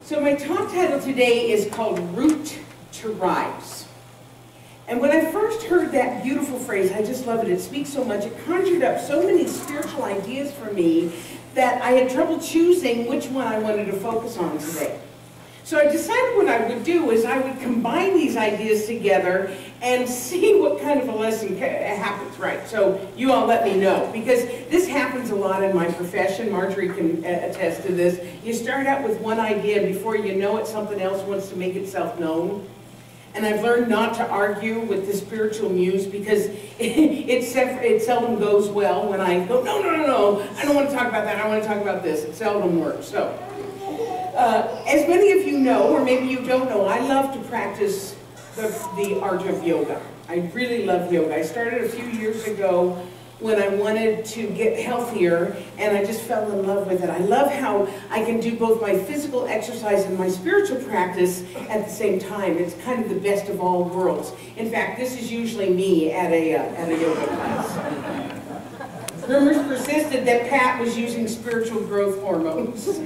So my talk title today is called Root to Rise. And when I first heard that beautiful phrase, I just love it. It speaks so much. It conjured up so many spiritual ideas for me that I had trouble choosing which one I wanted to focus on today. So I decided what I would do is I would combine these ideas together and see what kind of a lesson happens, right? So you all let me know, because this happens a lot in my profession. Marjorie can attest to this. You start out with one idea, and before you know it, something else wants to make itself known. And I've learned not to argue with the spiritual muse, because it seldom goes well when I go, no, I don't want to talk about that, I want to talk about this. It seldom works. So, as many of you know, or maybe you don't know, I love to practice the art of yoga. I really love yoga. I started a few years ago when I wanted to get healthier, and I just fell in love with it. I love how I can do both my physical exercise and my spiritual practice at the same time. It's kind of the best of all worlds. In fact, this is usually me at a yoga class. Rumors persisted that Pat was using spiritual growth hormones.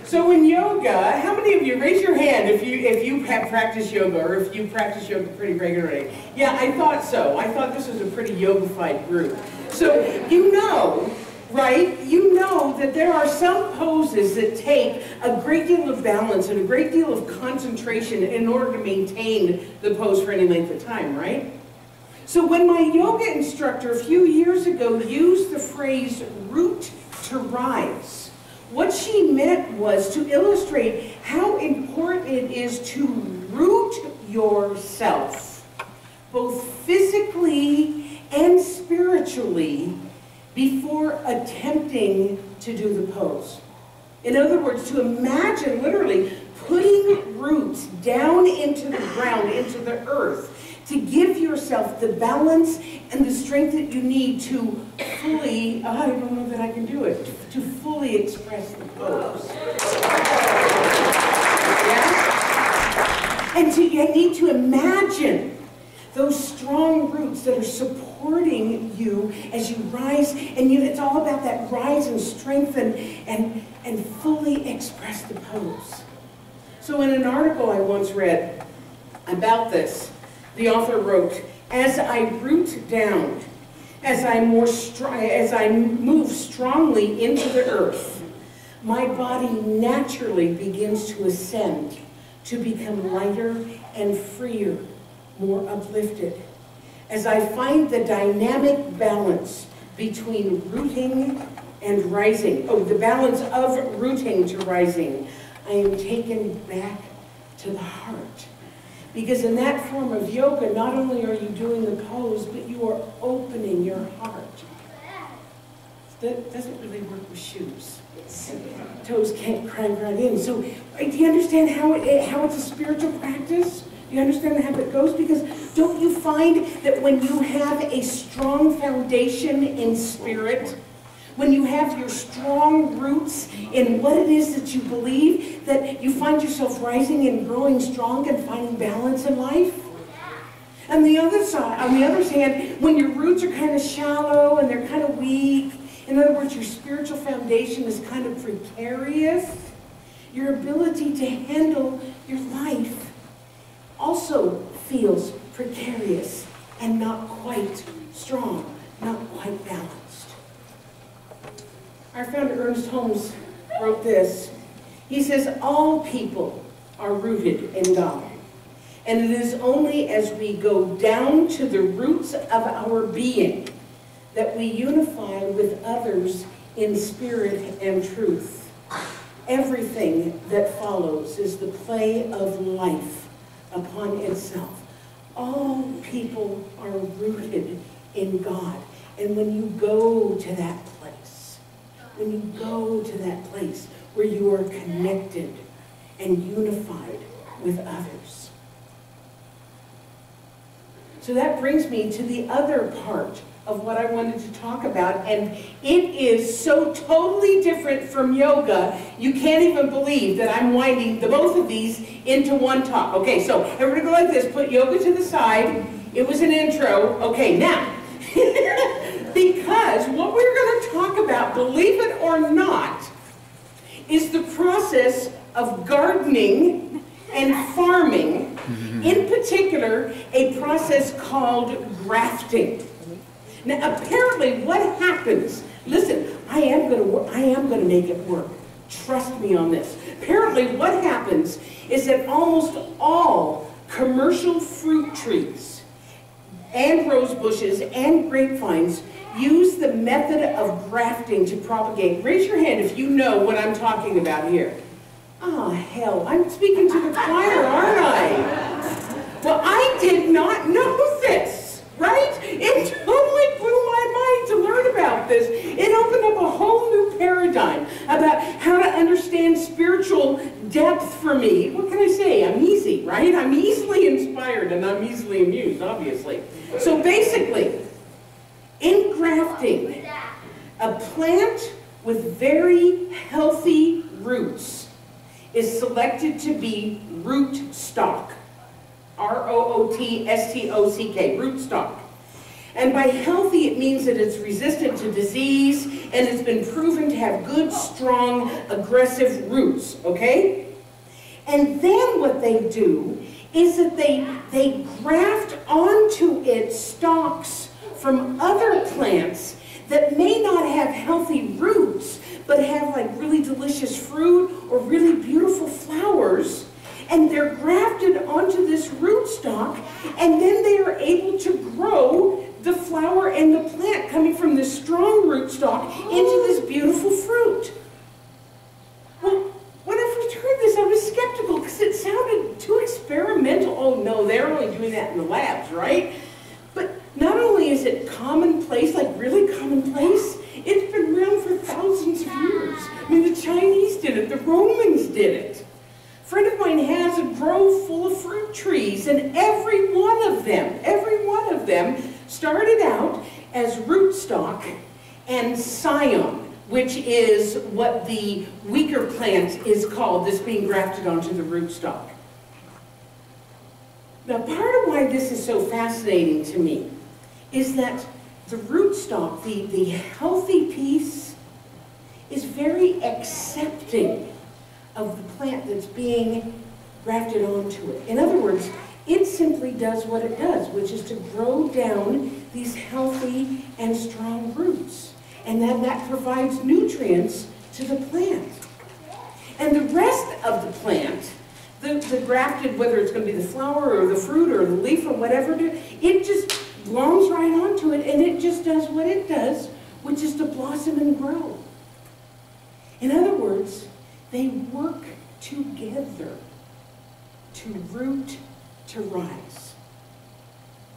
So in yoga, how many of you, raise your hand if you have practiced yoga, or if you practice yoga pretty regularly? Yeah, I thought so. I thought this was a pretty yoga-fied group. So you know, right? You know that there are some poses that take a great deal of balance and a great deal of concentration in order to maintain the pose for any length of time, right? So when my yoga instructor a few years ago used the phrase root to rise, what she meant was to illustrate how important it is to root yourself, both physically and spiritually, before attempting to do the pose. In other words, to imagine literally putting roots down into the ground, into the earth, to give yourself the balance and the strength that you need to fully, I don't know that I can do it, to fully express the pose. Yeah? And you need to imagine those strong roots that are supporting you as you rise, and it's all about that rise and strengthen and fully express the pose. So in an article I once read about this, the author wrote, "As I root down, as I move strongly into the earth, my body naturally begins to ascend, to become lighter and freer, more uplifted. As I find the dynamic balance between rooting and rising, the balance of rooting to rising, I am taken back to the heart." Because in that form of yoga, not only are you doing the pose, but you are opening your heart. That doesn't really work with shoes. Toes can't crank right in. So do you understand how it's a spiritual practice? Do you understand how it goes? Because don't you find that when you have a strong foundation in spirit, when you have your strong roots in what it is that you believe, that you find yourself rising and growing strong and finding balance in life? On the other hand, when your roots are kind of shallow and they're kind of weak, in other words, your spiritual foundation is kind of precarious, your ability to handle your life also feels precarious and not quite strong, not quite balanced. Our founder, Ernest Holmes, wrote this. He says, "All people are rooted in God, and it is only as we go down to the roots of our being that we unify with others in spirit and truth. Everything that follows is the play of life upon itself. All people are rooted in God." And when you go to that place, where you are connected and unified with others. So that brings me to the other part of what I wanted to talk about, and it is so totally different from yoga, you can't even believe that I'm winding the both of these into one talk. Okay, so everybody go like this, put yoga to the side. It was an intro. Okay, now, because what we're going to talk about, believe it or not, is the process of gardening and farming, in particular, a process called grafting. Now, apparently, what happens, listen, I am going to make it work. Trust me on this. Apparently, what happens is that almost all commercial fruit trees and rose bushes and grapevines use the method of grafting to propagate. Raise your hand if you know what I'm talking about here. Ah, hell, I'm speaking to the choir, aren't I? Well, I did not know this, right? It totally blew my mind to learn about this. It opened up a whole new paradigm about how to understand spiritual depth for me. What can I say? I'm easy, right? I'm easily inspired and I'm easily amused, obviously. So basically, in grafting, a plant with very healthy roots is selected to be root stock. R-O-O-T-S-T-O-C-K, root stock. And by healthy, it means that it's resistant to disease and it's been proven to have good, strong, aggressive roots, okay? And then what they do is that they graft onto it stalks from other plants that may not have healthy roots, but have like really delicious fruit or really beautiful flowers, and they're grafted onto this rootstock, and then they are able to grow the flower and the plant coming from this strong rootstock into this beautiful fruit. Well, when I first heard this, I was skeptical because it sounded too experimental. Oh no, they're only doing that in the labs, right? But not only is it commonplace, like really commonplace, it's been around for thousands of years. I mean, the Chinese did it, the Romans did it. A friend of mine has a grove full of fruit trees, and every one of them started out as rootstock and scion, which is what the weaker plant is called, that's being grafted onto the rootstock. Now, part of why this is so fascinating to me is that the rootstock, the healthy piece, is very accepting of the plant that's being grafted onto it. In other words, it simply does what it does, which is to grow down these healthy and strong roots. And then that provides nutrients to the plant. And the rest of the plant, the grafted, whether it's going to be the flower or the fruit or the leaf or whatever, it just gloms right onto it, and it just does what it does, which is to blossom and grow. In other words, they work together to root to rise.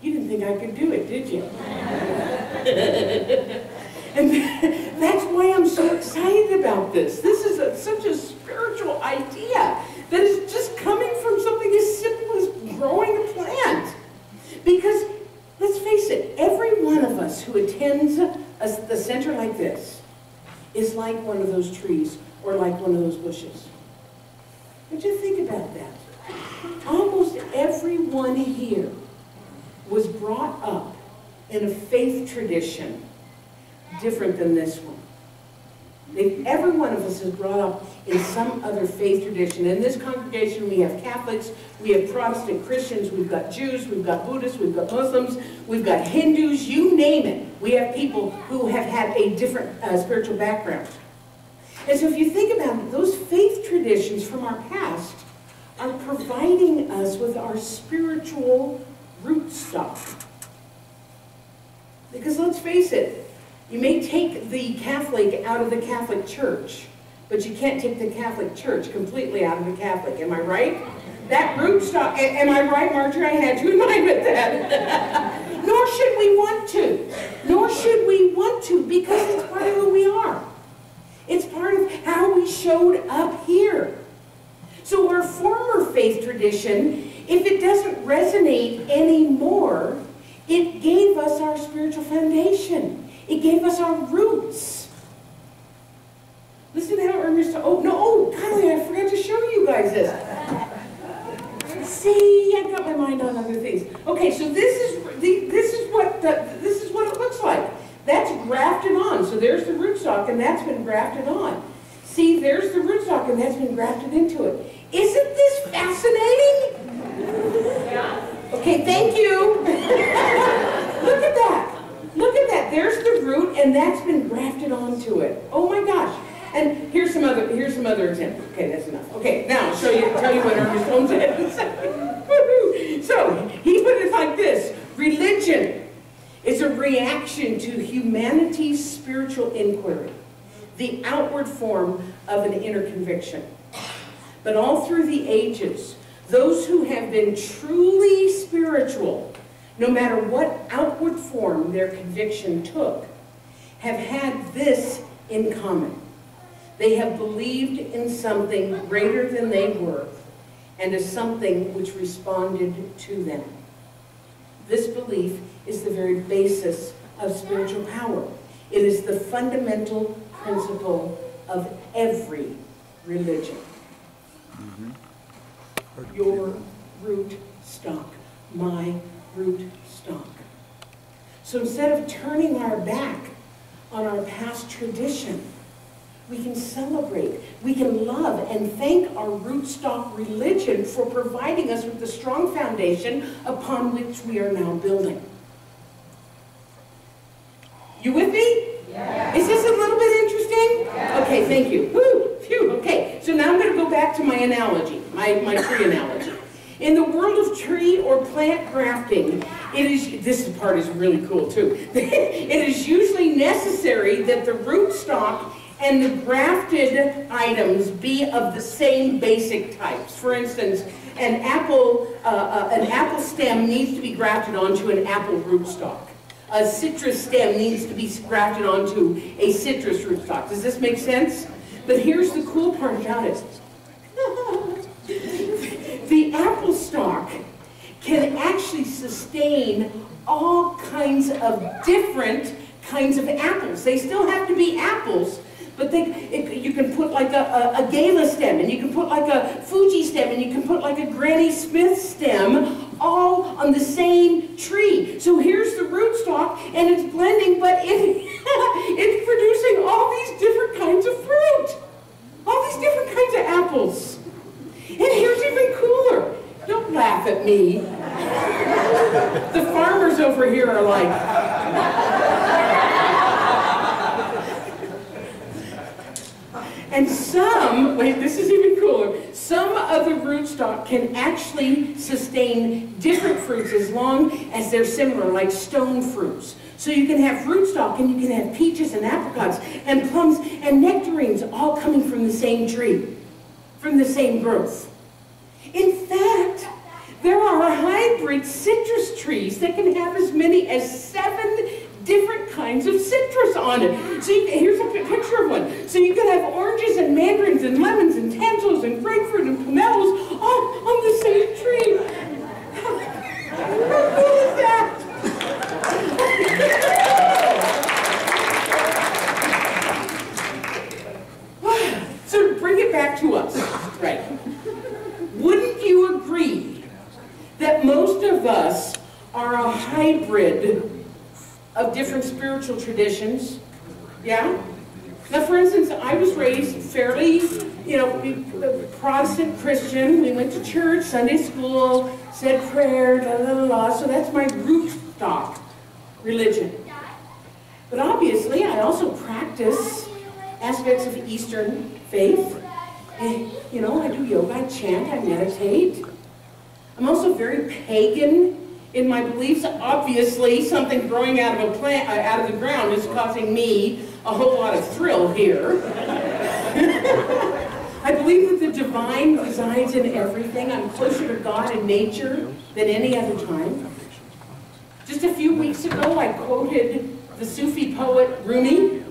You didn't think I could do it, did you? And that's why I'm so excited about this. This is such a spiritual idea that is just coming from something as simple as growing a plant. Because let's face it, every one of us who attends the center like this is like one of those trees or like one of those bushes. And just think about that. Almost everyone here was brought up in a faith tradition different than this one. Every one of us is brought up in some other faith tradition. In this congregation, we have Catholics, we have Protestant Christians, we've got Jews, we've got Buddhists, we've got Muslims, we've got Hindus, you name it. We have people who have had a different spiritual background. And so if you think about it, those faith traditions from our past are providing us with our spiritual rootstock. Because let's face it, you may take the Catholic out of the Catholic Church, but you can't take the Catholic Church completely out of the Catholic. Am I right? That rootstock, am I right, Marjorie? I had you in mind with that. Nor should we want to. Nor should we want to, because it's part of who we are. It's part of how we showed up here. So our former faith tradition, if it doesn't resonate anymore, it gave us our spiritual foundation. It gave us our roots. Listen to how Ernest, golly, I forgot to show you guys this. See, I've got my mind on other things. Okay, so this is what it looks like. That's grafted on. So there's the rootstock, and that's been grafted on. See, there's the rootstock, and that's been grafted into it. Isn't this fascinating? Yeah. Okay, thank you. Look at that. Look at that. There's the root, and that's been grafted onto it. Oh my gosh. And here's some other examples. Okay, that's enough. Okay, now I'll tell you what Ernest Holmes had to say. So he put it like this: religion is a reaction to humanity's spiritual inquiry, the outward form of an inner conviction. But all through the ages, those who have been truly spiritual, no matter what outward form their conviction took, have had this in common. They have believed in something greater than they were, and as something which responded to them. This belief is the very basis of spiritual power. It is the fundamental principle of every religion. Your root stock, my root stock. So instead of turning our back on our past tradition, we can celebrate, we can love and thank our rootstock religion for providing us with the strong foundation upon which we are now building. You with me? Yeah. Is this a little bit interesting? Yeah. Okay, thank you. Woo, phew, okay, so now I'm going to go back to my analogy, my tree analogy. In the world of tree or plant grafting, this part is really cool too. It is usually necessary that the rootstock and the grafted items be of the same basic types. For instance, an apple stem needs to be grafted onto an apple rootstock. A citrus stem needs to be grafted onto a citrus rootstock. Does this make sense? But here's the cool part about it. The apple stalk can actually sustain all kinds of different kinds of apples. They still have to be apples, but you can put like a Gala stem, and you can put like a Fuji stem, and you can put like a Granny Smith stem, all on the same tree. So here's the rootstock, and it's blending, but it's producing all these different kinds of fruit. All these different kinds of apples. And here's even cooler. Don't laugh at me. The farmers over here are like... And some, wait, this is even cooler, some of the rootstock can actually sustain different fruits as long as they're similar, like stone fruits. So you can have rootstock, and you can have peaches and apricots and plums and nectarines all coming from the same tree, from the same growth. In fact, there are hybrid citrus trees that can have as many as 7 different kinds of citrus on it. So here's a picture of one. So you can have oranges and mandarins and lemons and tangerines and grapefruit and pomelos all on the same tree. How cool is that? So to bring it back to us, right? Wouldn't you agree that most of us are a hybrid of different spiritual traditions? Yeah? Now, for instance, I was raised fairly, Protestant Christian. We went to church, Sunday school, said prayer, so that's my rootstock religion. But obviously, I also practice aspects of Eastern faith. I do yoga, I chant, I meditate. I'm also very pagan in my beliefs. Obviously, something growing out of a plant, out of the ground, is causing me a whole lot of thrill here. I believe that the divine resides in everything. I'm closer to God and nature than any other time. Just a few weeks ago, I quoted the Sufi poet Rumi.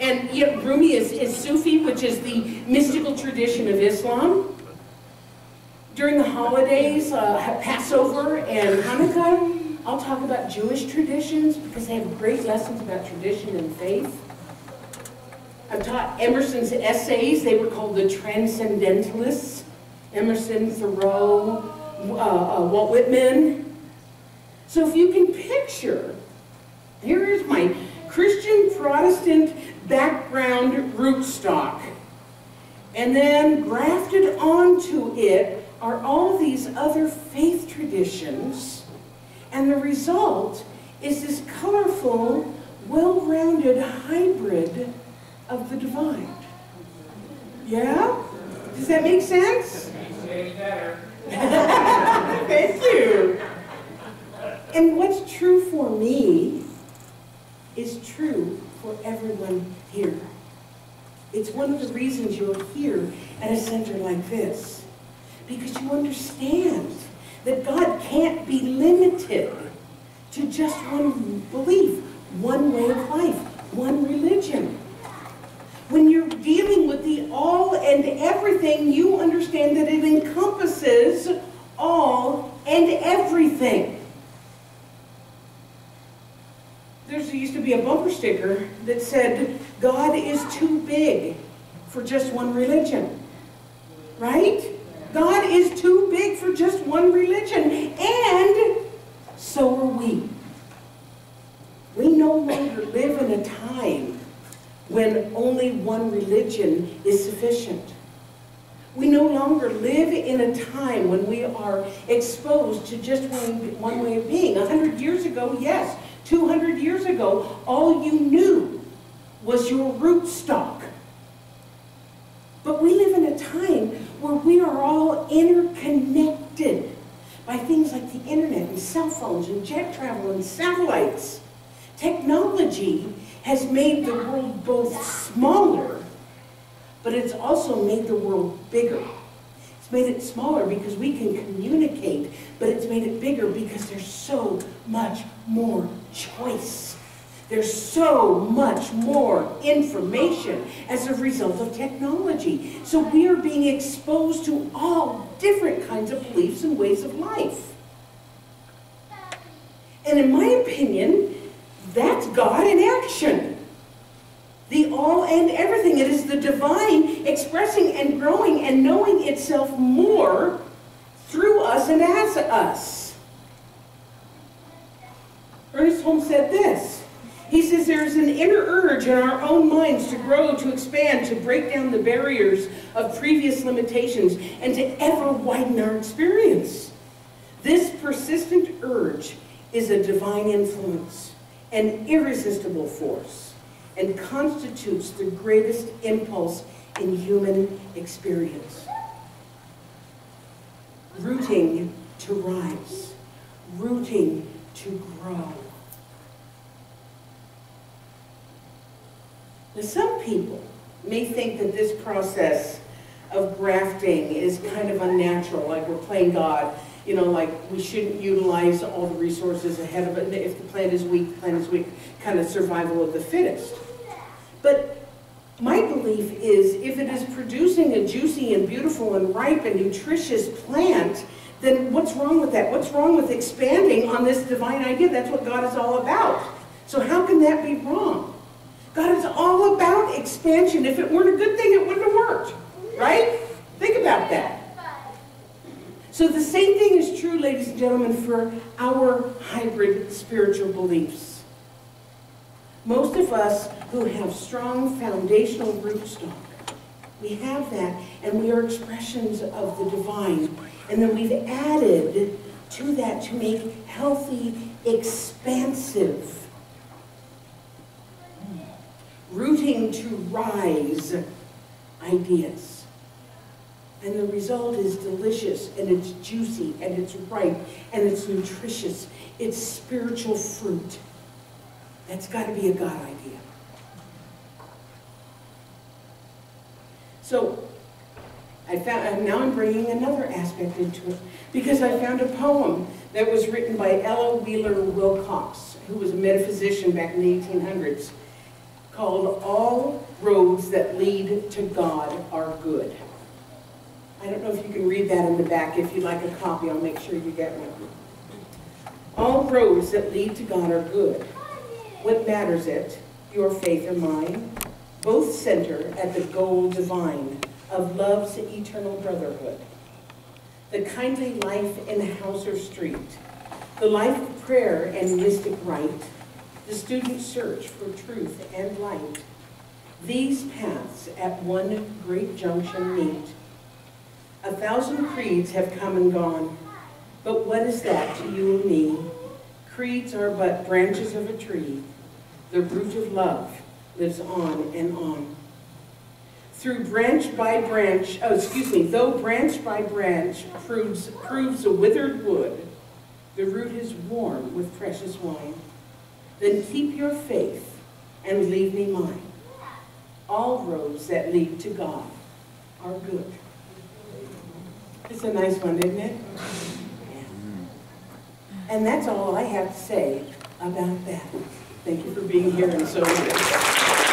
And Rumi is Sufi, which is the mystical tradition of Islam. During the holidays, Passover and Hanukkah, I'll talk about Jewish traditions because they have great lessons about tradition and faith. I've taught Emerson's essays. They were called the Transcendentalists. Emerson, Thoreau, Walt Whitman. So if you can picture, here is my Christian Protestant background rootstock. And then grafted onto it are all these other faith traditions. And the result is this colorful, well-rounded hybrid of the divine. Yeah? Does that make sense? Better. Thank you. And what's true for me is true for everyone here. It's one of the reasons you're here at a center like this. Because you understand that God can't be limited to just one belief, one way of life, one religion. When you're dealing with the all and everything, you understand that it encompasses all and everything. There used to be a bumper sticker that said, God is too big for just one religion. Right? God is too big for just one religion. And so are we. We no longer live in a time when only one religion is sufficient. We no longer live in a time when we are exposed to just one way of being. 100 years ago, yes. 200 years ago, all you knew was your rootstock. But we live in a time where we are all interconnected by things like the internet and cell phones and jet travel and satellites. Technology has made the world both smaller, but it's also made the world bigger. It's made it smaller because we can communicate, but it's made it bigger because there's so much more choice. There's so much more information as a result of technology. So we are being exposed to all different kinds of beliefs and ways of life. And in my opinion, that's God in action. The all and everything. It is the divine expressing and growing and knowing itself more through us and as us. Ernest Holmes said this. He says there's an inner urge in our own minds to grow, to expand, to break down the barriers of previous limitations, and to ever widen our experience. This persistent urge is a divine influence, an irresistible force, and constitutes the greatest impulse in human experience. Rooting to rise, rooting to grow. Now, some people may think that this process of grafting is kind of unnatural, like we're playing God. You know, like we shouldn't utilize all the resources ahead of it. And if the plant is weak, the plant is weak, kind of survival of the fittest. But my belief is if it is producing a juicy and beautiful and ripe and nutritious plant, then what's wrong with that? What's wrong with expanding on this divine idea? That's what God is all about. So how can that be wrong? God is all about expansion. If it weren't a good thing, it wouldn't have worked. Right? Think about that. So the same thing is true, ladies and gentlemen, for our hybrid spiritual beliefs. Most of us who have strong foundational rootstock, we have that, and we are expressions of the divine. And then we've added to that to make healthy, expansive, rooting to rise ideas. And the result is delicious, and it's juicy, and it's ripe, and it's nutritious. It's spiritual fruit. That's got to be a God idea. So, now I'm bringing another aspect into it, because I found a poem that was written by Ella Wheeler Wilcox, who was a metaphysician back in the 1800s, called All Roads That Lead to God Are Good. I don't know if you can read that in the back. If you'd like a copy, I'll make sure you get one. All roads that lead to God are good. What matters it, your faith or mine? Both center at the goal divine of love's eternal brotherhood. The kindly life in house or street, the life of prayer and mystic rite, the student's search for truth and light. These paths at one great junction meet. 1,000 creeds have come and gone, but what is that to you and me? Creeds are but branches of a tree. The root of love lives on and on. Though branch by branch proves a withered wood, the root is warm with precious wine. Then keep your faith and leave me mine. All roads that lead to God are good. It's a nice one, isn't it? Yeah. And that's all I have to say about that. Thank you for being here and so much.